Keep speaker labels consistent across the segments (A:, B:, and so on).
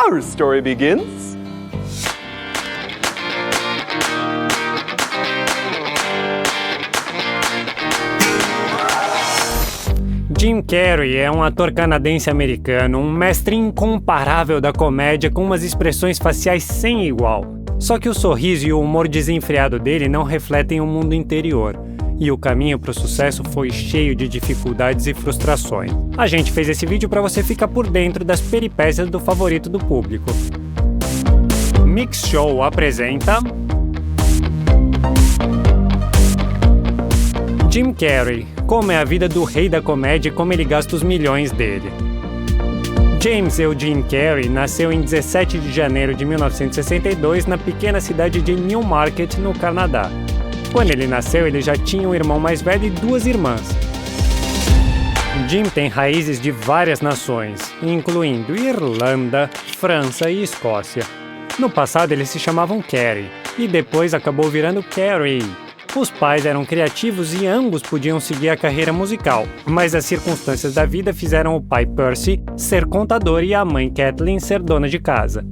A: our story begins.
B: Jim Carrey é um ator canadense-americano, um mestre incomparável da comédia com umas expressões faciais sem igual. Só que o sorriso e o humor desenfreado dele não refletem o mundo interior. E o caminho para o sucesso foi cheio de dificuldades e frustrações. A gente fez esse vídeo para você ficar por dentro das peripécias do favorito do público. Mix Show apresenta... Jim Carrey, como é a vida do rei da comédia e como ele gasta os milhões dele. James Eugene Carrey nasceu em 17 de janeiro de 1962 na pequena cidade de Newmarket, no Canadá. Quando ele nasceu, ele já tinha um irmão mais velho e duas irmãs. Jim tem raízes de várias nações, incluindo Irlanda, França e Escócia. No passado, eles se chamavam Carey, e depois acabou virando Carrey. Os pais eram criativos e ambos podiam seguir a carreira musical, mas as circunstâncias da vida fizeram o pai Percy ser contador e a mãe Kathleen ser dona de casa.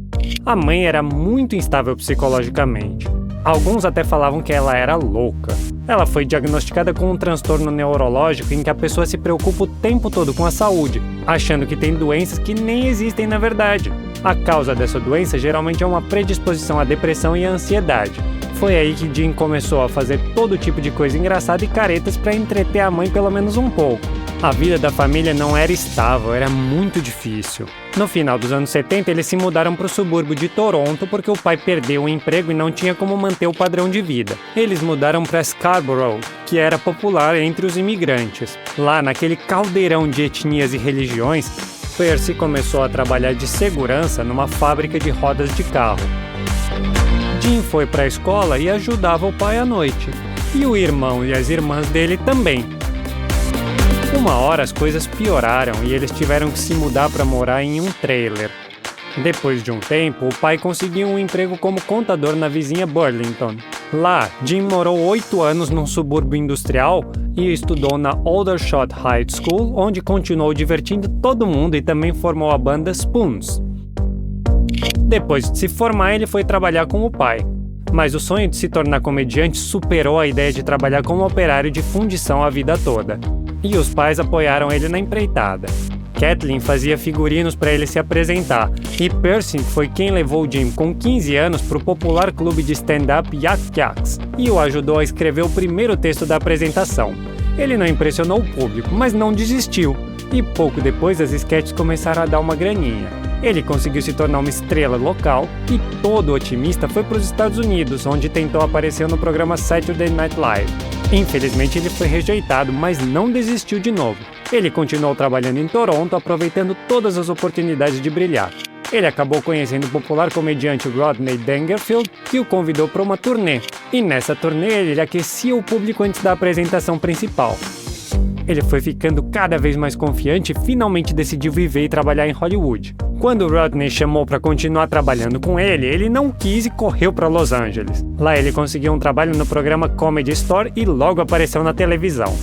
B: A mãe era muito instável psicologicamente. Alguns até falavam que ela era louca. Ela foi diagnosticada com um transtorno neurológico em que a pessoa se preocupa o tempo todo com a saúde, achando que tem doenças que nem existem na verdade. A causa dessa doença geralmente é uma predisposição à depressão e à ansiedade. Foi aí que Jim começou a fazer todo tipo de coisa engraçada e caretas para entreter a mãe pelo menos um pouco. A vida da família não era estável, era muito difícil. No final dos anos 70, eles se mudaram para o subúrbio de Toronto porque o pai perdeu o emprego e não tinha como manter o padrão de vida. Eles mudaram para Scarborough, que era popular entre os imigrantes. Lá, naquele caldeirão de etnias e religiões, Percy começou a trabalhar de segurança numa fábrica de rodas de carro. Jim foi para a escola e ajudava o pai à noite. E o irmão e as irmãs dele também. Uma hora as coisas pioraram e eles tiveram que se mudar para morar em um trailer. Depois de um tempo, o pai conseguiu um emprego como contador na vizinha Burlington. Lá, Jim morou 8 anos num subúrbio industrial e estudou na Aldershot High School, onde continuou divertindo todo mundo e também formou a banda Spoons. Depois de se formar, ele foi trabalhar com o pai. Mas o sonho de se tornar comediante superou a ideia de trabalhar como operário de fundição a vida toda. E os pais apoiaram ele na empreitada. Kathleen fazia figurinos para ele se apresentar, e Percy foi quem levou Jim com 15 anos para o popular clube de stand-up Yak Yaks e o ajudou a escrever o primeiro texto da apresentação. Ele não impressionou o público, mas não desistiu, e pouco depois as sketches começaram a dar uma graninha. Ele conseguiu se tornar uma estrela local e todo otimista foi para os Estados Unidos, onde tentou aparecer no programa Saturday Night Live. Infelizmente ele foi rejeitado, mas não desistiu de novo. Ele continuou trabalhando em Toronto, aproveitando todas as oportunidades de brilhar. Ele acabou conhecendo o popular comediante Rodney Dangerfield, que o convidou para uma turnê. E nessa turnê ele aquecia o público antes da apresentação principal. Ele foi ficando cada vez mais confiante e finalmente decidiu viver e trabalhar em Hollywood. Quando Rodney chamou para continuar trabalhando com ele não quis e correu para Los Angeles. Lá ele conseguiu um trabalho no programa Comedy Store e logo apareceu na televisão.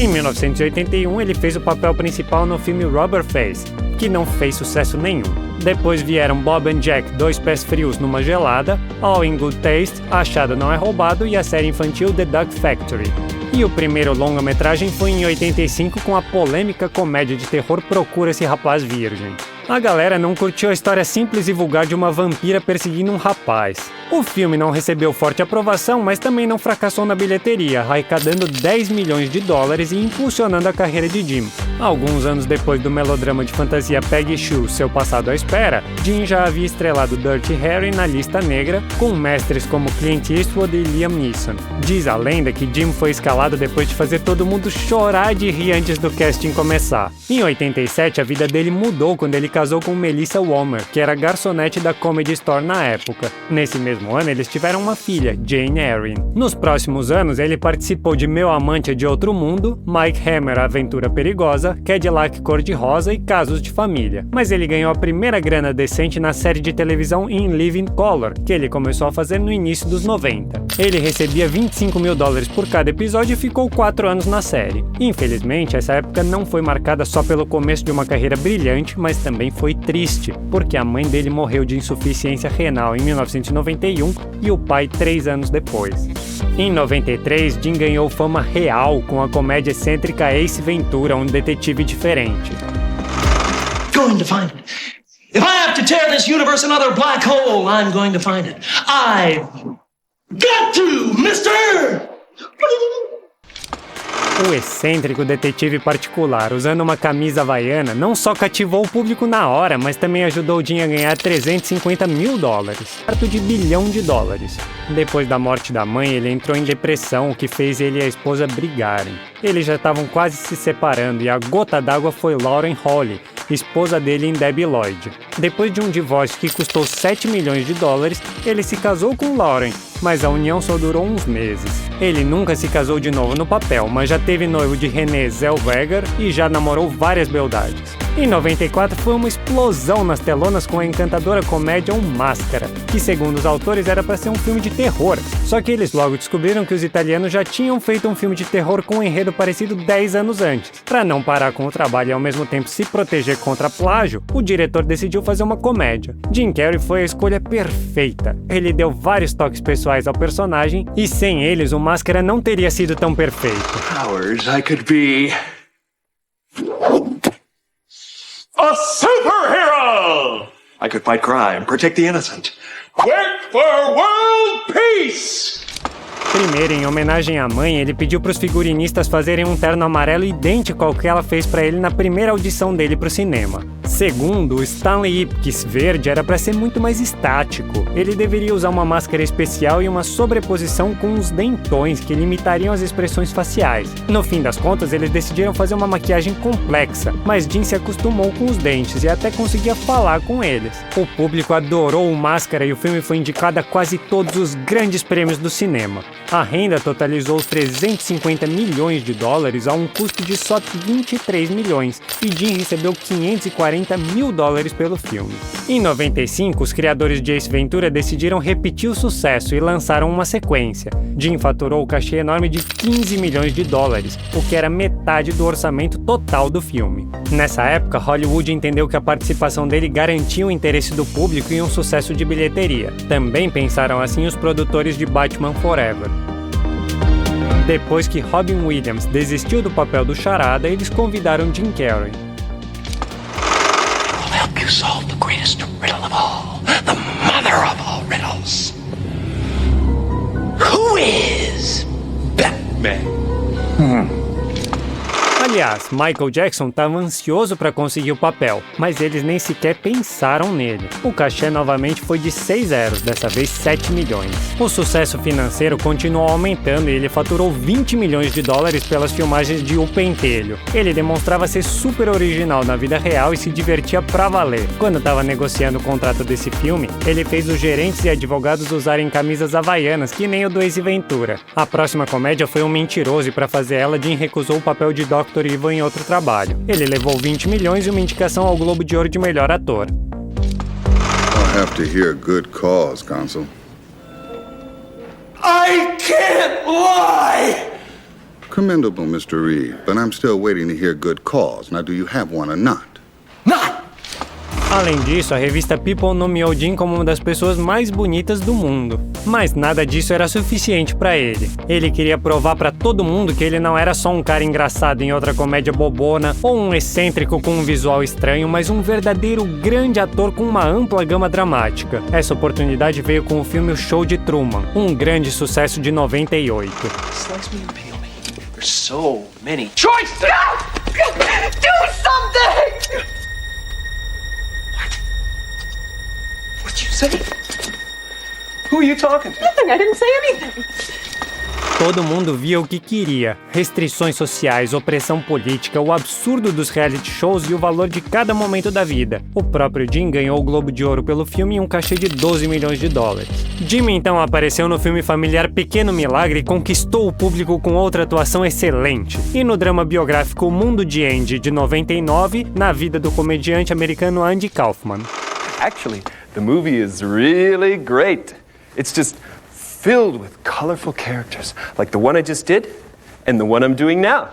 B: Em 1981 ele fez o papel principal no filme Rubber Face, que não fez sucesso nenhum. Depois vieram Bob and Jack, Dois Pés Frios numa Gelada, All in Good Taste, Achado Não é Roubado e a série infantil The Duck Factory. E o primeiro longa-metragem foi em 85 com a polêmica comédia de terror Procura-se Rapaz Virgem. A galera não curtiu a história simples e vulgar de uma vampira perseguindo um rapaz. O filme não recebeu forte aprovação, mas também não fracassou na bilheteria, arrecadando $10 milhões e impulsionando a carreira de Jim. Alguns anos depois do melodrama de fantasia Peggy Sue, Seu Passado à Espera, Jim já havia estrelado Dirty Harry na lista negra, com mestres como Clint Eastwood e Liam Neeson. Diz a lenda que Jim foi escalado depois de fazer todo mundo chorar de rir antes do casting começar. Em 87, a vida dele mudou quando ele casou com Melissa Walmer, que era garçonete da Comedy Store na época. Nesse mesmo ano, eles tiveram uma filha, Jane Erin. Nos próximos anos, ele participou de Meu Amante é de Outro Mundo, Mike Hammer, Aventura Perigosa, Cadillac Cor-de-Rosa e Casos de Família. Mas ele ganhou a primeira grana decente na série de televisão In Living Color, que ele começou a fazer no início dos 90. Ele recebia $25 mil por cada episódio e ficou 4 anos na série. Infelizmente, essa época não foi marcada só pelo começo de uma carreira brilhante, mas também também foi triste, porque a mãe dele morreu de insuficiência renal em 1991 e o pai 3 anos depois. Em 93, Jim ganhou fama real com a comédia excêntrica Ace Ventura, um detetive diferente.
A: Going to find it. If I have to tear this universe another black hole, I'm going to find it. I've got to, mister!
B: O excêntrico detetive particular, usando uma camisa havaiana, não só cativou o público na hora, mas também ajudou Jim a ganhar $350 mil, perto de $1 bilhão. Depois da morte da mãe, ele entrou em depressão, o que fez ele e a esposa brigarem. Eles já estavam quase se separando e a gota d'água foi Lauren Holly, esposa dele em Debbie Lloyd. Depois de um divórcio que custou $7 milhões, ele se casou com Lauren, mas a união só durou uns meses. Ele nunca se casou de novo no papel, mas já teve noivo de Renée Zellweger e já namorou várias beldades. Em 94 foi uma explosão nas telonas com a encantadora comédia Um Máscara, que segundo os autores era para ser um filme de terror. Só que eles logo descobriram que os italianos já tinham feito um filme de terror com um enredo parecido 10 anos antes. Para não parar com o trabalho e ao mesmo tempo se proteger contra plágio, o diretor decidiu fazer uma comédia. Jim Carrey foi a escolha perfeita. Ele deu vários toques pessoais ao personagem e sem eles o Máscara não teria sido tão perfeito.
C: Powers, I could be a superhero! I could fight crime, protect the innocent. Work for world peace!
B: Primeiro, em homenagem à mãe, ele pediu para os figurinistas fazerem um terno amarelo idêntico ao que ela fez para ele na primeira audição dele para o cinema. Segundo, o Stanley Ipkiss verde era para ser muito mais estático. Ele deveria usar uma máscara especial e uma sobreposição com uns dentões que limitariam as expressões faciais. No fim das contas, eles decidiram fazer uma maquiagem complexa, mas Jim se acostumou com os dentes e até conseguia falar com eles. O público adorou o Máscara e o filme foi indicado a quase todos os grandes prêmios do cinema. A renda totalizou $350 milhões a um custo de só 23 milhões, e Jim recebeu $540 mil pelo filme. Em 95, os criadores de Ace Ventura decidiram repetir o sucesso e lançaram uma sequência. Jim faturou o cachê enorme de $15 milhões, o que era metade do orçamento total do filme. Nessa época, Hollywood entendeu que a participação dele garantia o interesse do público e um sucesso de bilheteria. Também pensaram assim os produtores de Batman Forever. Depois que Robin Williams desistiu do papel do Charada, eles convidaram Jim Carrey.
A: I'll help you solve the greatest riddle of all, the mother of all riddles. Who is Batman?
B: Aliás, Michael Jackson estava ansioso para conseguir o papel, mas eles nem sequer pensaram nele. O cachê novamente foi de 6 zeros, dessa vez 7 milhões. O sucesso financeiro continuou aumentando e ele faturou $20 milhões pelas filmagens de O Pentelho. Ele demonstrava ser super original na vida real e se divertia pra valer. Quando estava negociando o contrato desse filme, ele fez os gerentes e advogados usarem camisas havaianas, que nem o do Ace Ventura. A próxima comédia foi Um Mentiroso e para fazer ela, Jim recusou o papel de Dr. Evil em outro trabalho. Ele levou 20 milhões e uma indicação ao Globo de Ouro de melhor ator.
D: I'll have to hear good cause, Consul.
A: I can't lie!
D: Commendable, Mr. Reed, but I'm still waiting to hear good cause. Now, do you have one or not?
A: Not!
B: Além disso, a revista People nomeou Jim como uma das pessoas mais bonitas do mundo. Mas nada disso era suficiente pra ele. Ele queria provar pra todo mundo que ele não era só um cara engraçado em outra comédia bobona ou um excêntrico com um visual estranho, mas um verdadeiro grande ator com uma ampla gama dramática. Essa oportunidade veio com o filme O Show de Truman, um grande sucesso de 98.
A: Slice me and peel me. There's so many choices! No! Do something! What'd you say? Who are you talking to?
E: Nothing, I didn't say anything.
B: Todo mundo via o que queria. Restrições sociais, opressão política, o absurdo dos reality shows e o valor de cada momento da vida. O próprio Jim ganhou o Globo de Ouro pelo filme e um cachê de $12 milhões. Jim então apareceu no filme familiar Pequeno Milagre e conquistou o público com outra atuação excelente. E no drama biográfico O Mundo de Andy, de 99, na vida do comediante americano Andy Kaufman.
F: Actually, the movie is really great. It's just filled with colorful characters, like the one I just did and the one I'm doing now.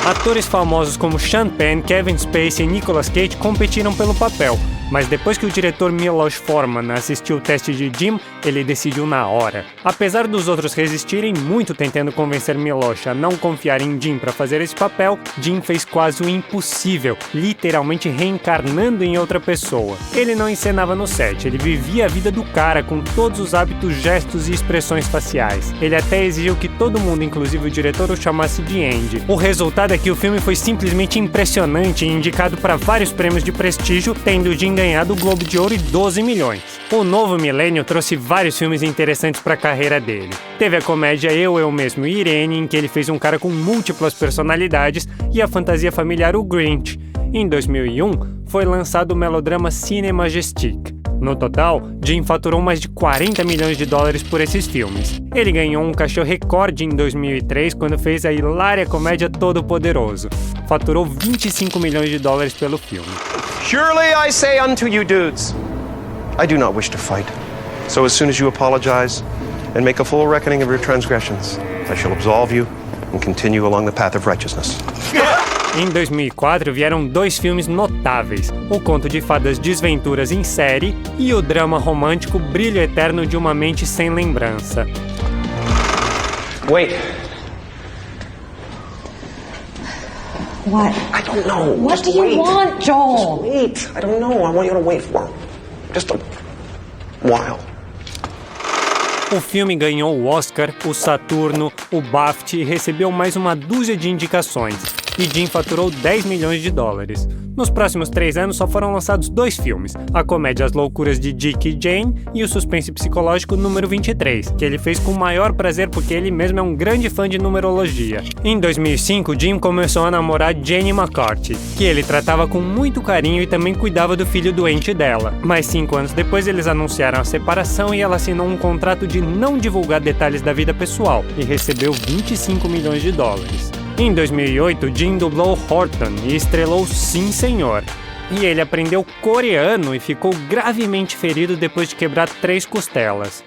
B: Atores famosos como Sean Penn, Kevin Spacey e Nicolas Cage competiram pelo papel, mas depois que o diretor Milos Forman assistiu o teste de Jim, ele decidiu na hora. Apesar dos outros resistirem muito tentando convencer Milos a não confiar em Jim para fazer esse papel, Jim fez quase o impossível, literalmente reencarnando em outra pessoa. Ele não encenava no set, ele vivia a vida do cara com todos os hábitos, gestos e expressões faciais. Ele até exigiu que todo mundo, inclusive o diretor, o chamasse de Andy. O resultado é que o filme foi simplesmente impressionante e indicado para vários prêmios de prestígio, tendo Jim ganhado o Globo de Ouro e 12 milhões. O novo milênio trouxe vários filmes interessantes para a carreira dele. Teve a comédia Eu Mesmo e Irene, em que ele fez um cara com múltiplas personalidades, e a fantasia familiar O Grinch. Em 2001, foi lançado o melodrama Cine Majestic. No total, Jim faturou mais de 40 milhões de dólares por esses filmes. Ele ganhou um cachê recorde em 2003 quando fez a hilária comédia Todo-Poderoso. Faturou 25 milhões de dólares pelo filme.
E: Surely I say unto you, dudes, I do not wish to fight. So as soon as you apologize and make a full reckoning of your transgressions, I shall absolve you and continue along the path of righteousness.
B: Em 2004 vieram dois filmes notáveis, o conto de fadas Desventuras em Série e o drama romântico Brilho Eterno de uma Mente Sem Lembrança.
E: Wait.
G: What?
E: I don't know.
G: What
E: Just
G: do you
E: wait.
G: want, Joel?
E: Just wait. I don't know. I want you to wait for him. Just a while.
B: O filme ganhou o Oscar, o Saturno, o BAFTA e recebeu mais uma dúzia de indicações, e Jim faturou 10 milhões de dólares. Nos próximos 3 anos só foram lançados 2 filmes, a comédia As Loucuras de Dick e Jane e o suspense psicológico número 23, que ele fez com o maior prazer porque ele mesmo é um grande fã de numerologia. Em 2005, Jim começou a namorar Jenny McCarthy, que ele tratava com muito carinho e também cuidava do filho doente dela. Mas 5 anos depois eles anunciaram a separação e ela assinou um contrato de não divulgar detalhes da vida pessoal e recebeu 25 milhões de dólares. Em 2008, Jim dublou Horton e estrelou Sim, Senhor. E ele aprendeu coreano e ficou gravemente ferido depois de quebrar 3 costelas.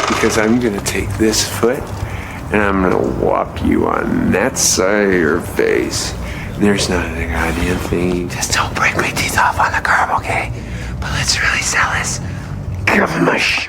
H: Because I'm gonna take this foot and I'm gonna whop you on that side of your face. There's not a goddamn thing. Just don't break my teeth off on the curb, okay? But let's really sell this. Gamash.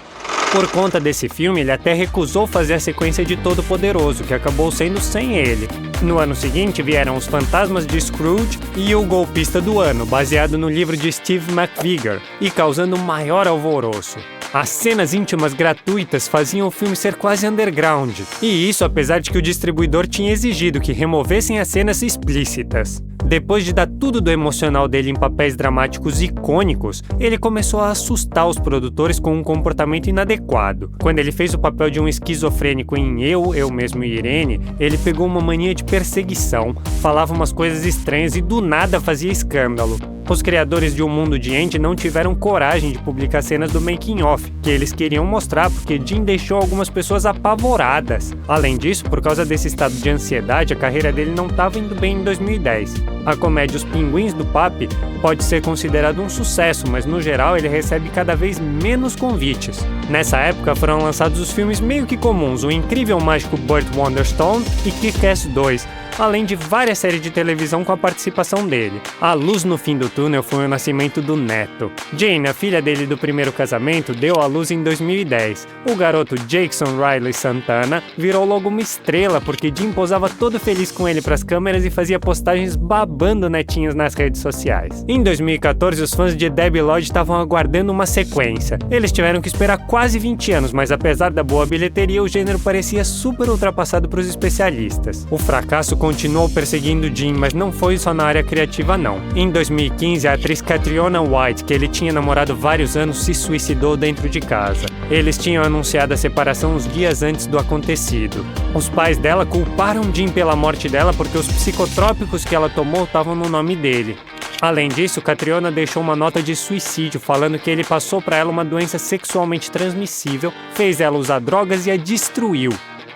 B: Por conta desse filme, ele até recusou fazer a sequência de Todo-Poderoso, que acabou sendo sem ele. No ano seguinte, vieram Os Fantasmas de Scrooge e O Golpista do Ano, baseado no livro de Steve McVigar, e causando maior alvoroço. As cenas íntimas gratuitas faziam o filme ser quase underground, e isso apesar de que o distribuidor tinha exigido que removessem as cenas explícitas. Depois de dar tudo do emocional dele em papéis dramáticos icônicos, ele começou a assustar os produtores com um comportamento inadequado. Quando ele fez o papel de um esquizofrênico em Eu Mesmo e Irene, ele pegou uma mania de perseguição, falava umas coisas estranhas e do nada fazia escândalo. Os criadores de Um Mundo de Andy não tiveram coragem de publicar cenas do making-of, que eles queriam mostrar porque Jim deixou algumas pessoas apavoradas. Além disso, por causa desse estado de ansiedade, a carreira dele não estava indo bem em 2010. A comédia Os Pinguins do Papi pode ser considerado um sucesso, mas no geral ele recebe cada vez menos convites. Nessa época foram lançados os filmes meio que comuns, O Incrível Mágico Burt Wonderstone e Kick-Ass 2, além de várias séries de televisão com a participação dele. A luz no fim do túnel foi o nascimento do neto. Jane, a filha dele do primeiro casamento, deu à luz em 2010. O garoto Jackson Riley Santana virou logo uma estrela porque Jim posava todo feliz com ele pras câmeras e fazia postagens babando netinhas nas redes sociais. Em 2014, os fãs de Debbie Lloyd estavam aguardando uma sequência. Eles tiveram que esperar quase 20 anos, mas apesar da boa bilheteria, o gênero parecia super ultrapassado para os especialistas. O fracasso continuou perseguindo Jim, mas não foi só na área criativa não. Em 2015, a atriz Catriona White, que ele tinha namorado vários anos, se suicidou dentro de casa. Eles tinham anunciado a separação uns dias antes do acontecido. Os pais dela culparam Jim pela morte dela porque os psicotrópicos que ela tomou estavam no nome dele. Além disso, Catriona deixou uma nota de suicídio falando que ele passou para ela uma doença sexualmente transmissível, fez ela usar drogas e a destruiu.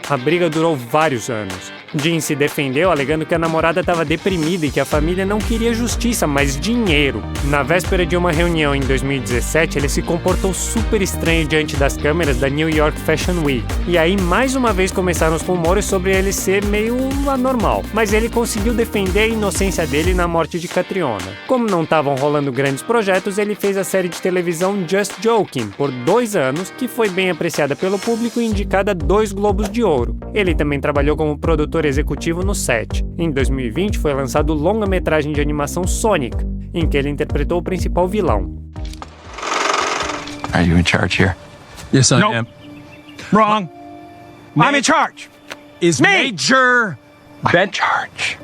B: A briga durou vários anos. Jim se defendeu alegando que a namorada estava deprimida e que a família não queria justiça, mas dinheiro. Na véspera de uma reunião em 2017, ele se comportou super estranho diante das câmeras da New York Fashion Week. E aí, mais uma vez, começaram os rumores sobre ele ser meio anormal. Mas ele conseguiu defender a inocência dele na morte de Catriona. Como não estavam rolando grandes projetos, ele fez a série de televisão Just Joking, por 2 anos, que foi bem apreciada pelo público e indicada 2 Globos de Ouro. Ele também trabalhou como produtor executivo no set. Em 2020 foi lançado o longa-metragem de animação Sonic, em que ele interpretou o principal vilão.
I: Are you in charge here?
J: Yes, I am. Wrong. I'm in charge. Is Major Ben charge?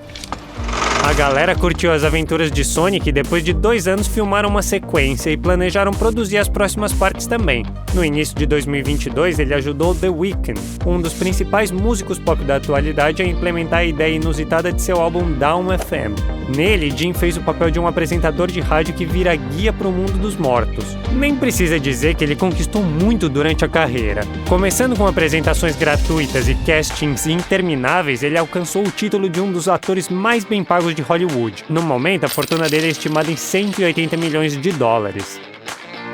B: A galera curtiu as aventuras de Sonic e depois de 2 anos filmaram uma sequência e planejaram produzir as próximas partes também. No início de 2022, ele ajudou The Weeknd, um dos principais músicos pop da atualidade, a implementar a ideia inusitada de seu álbum Down FM. Nele, Jim fez o papel de um apresentador de rádio que vira guia para o mundo dos mortos. Nem precisa dizer que ele conquistou muito durante a carreira. Começando com apresentações gratuitas e castings intermináveis, ele alcançou o título de um dos atores mais bem pagos de Hollywood. No momento, a fortuna dele é estimada em 180 milhões de dólares.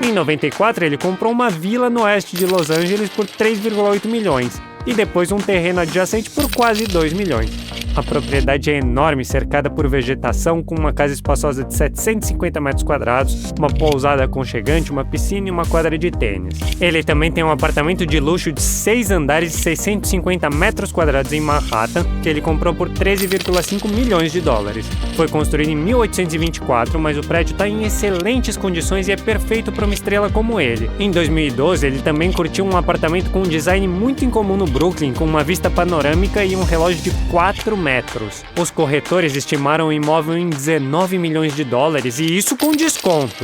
B: Em 94, ele comprou uma vila no oeste de Los Angeles por 3,8 milhões e depois um terreno adjacente por quase 2 milhões. A propriedade é enorme, cercada por vegetação, com uma casa espaçosa de 750 metros quadrados, uma pousada aconchegante, uma piscina e uma quadra de tênis. Ele também tem um apartamento de luxo de 6 andares e 650 metros quadrados em Manhattan, que ele comprou por 13,5 milhões de dólares. Foi construído em 1824, mas o prédio está em excelentes condições e é perfeito para uma estrela como ele. Em 2012, ele também curtiu um apartamento com um design muito incomum no Brooklyn, com uma vista panorâmica e um relógio de 4 metros. Os corretores estimaram o imóvel em 19 milhões de dólares e isso com desconto.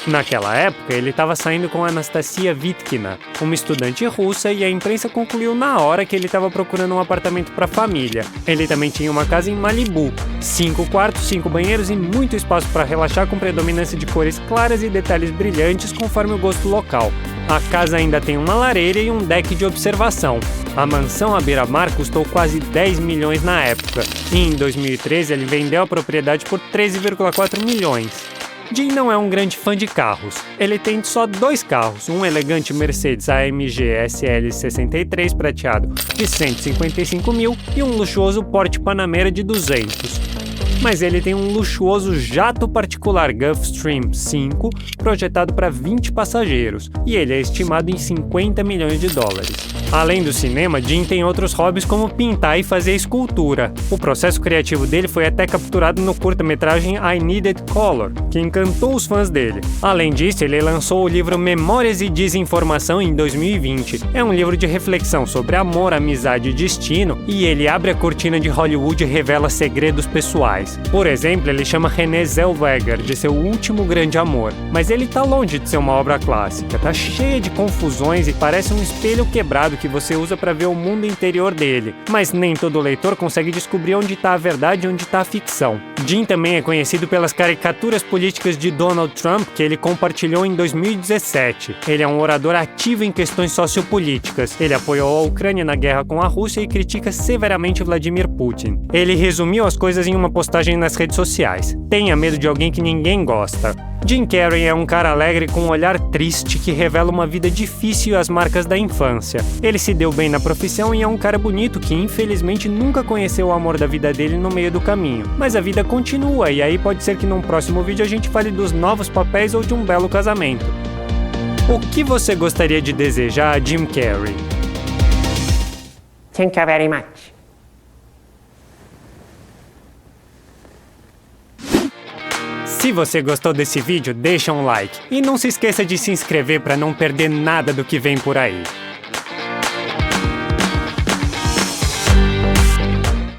B: Naquela época, ele estava saindo com Anastasia Vitkina, uma estudante russa, e a imprensa concluiu na hora que ele estava procurando um apartamento para a família. Ele também tinha uma casa em Malibu, 5 quartos, 5 banheiros e muito espaço para relaxar, com predominância de cores claras e detalhes brilhantes conforme o gosto local. A casa ainda tem uma lareira e um deck de observação. A mansão à beira-mar custou quase 10 milhões na época, e em 2013 ele vendeu a propriedade por 13,4 milhões. Jim não é um grande fã de carros. Ele tem só 2 carros, um elegante Mercedes AMG SL 63 prateado de 155 mil e um luxuoso Porsche Panamera de 200. Mas ele tem um luxuoso jato particular Gulfstream 5, projetado para 20 passageiros, e ele é estimado em 50 milhões de dólares. Além do cinema, Jim tem outros hobbies como pintar e fazer escultura. O processo criativo dele foi até capturado no curta-metragem I Needed Color, que encantou os fãs dele. Além disso, ele lançou o livro Memórias e Desinformação em 2020. É um livro de reflexão sobre amor, amizade e destino, e ele abre a cortina de Hollywood e revela segredos pessoais. Por exemplo, ele chama Renée Zellweger de seu último grande amor, mas ele tá longe de ser uma obra clássica, tá cheia de confusões e parece um espelho quebrado que você usa para ver o mundo interior dele, mas nem todo leitor consegue descobrir onde tá a verdade e onde tá a ficção. Jim também é conhecido pelas caricaturas políticas de Donald Trump que ele compartilhou em 2017. Ele é um orador ativo em questões sociopolíticas. Ele apoiou a Ucrânia na guerra com a Rússia e critica severamente Vladimir Putin. Ele resumiu as coisas em uma postagem nas redes sociais: tenha medo de alguém que ninguém gosta. Jim Carrey é um cara alegre com um olhar triste que revela uma vida difícil e as marcas da infância. Ele se deu bem na profissão e é um cara bonito que infelizmente nunca conheceu o amor da vida dele no meio do caminho. Mas a vida continua e aí pode ser que num próximo vídeo a gente fale dos novos papéis ou de um belo casamento. O que você gostaria de desejar a Jim Carrey?
K: Thank you very much.
B: Se você gostou desse vídeo, deixa um like. E não se esqueça de se inscrever para não perder nada do que vem por aí.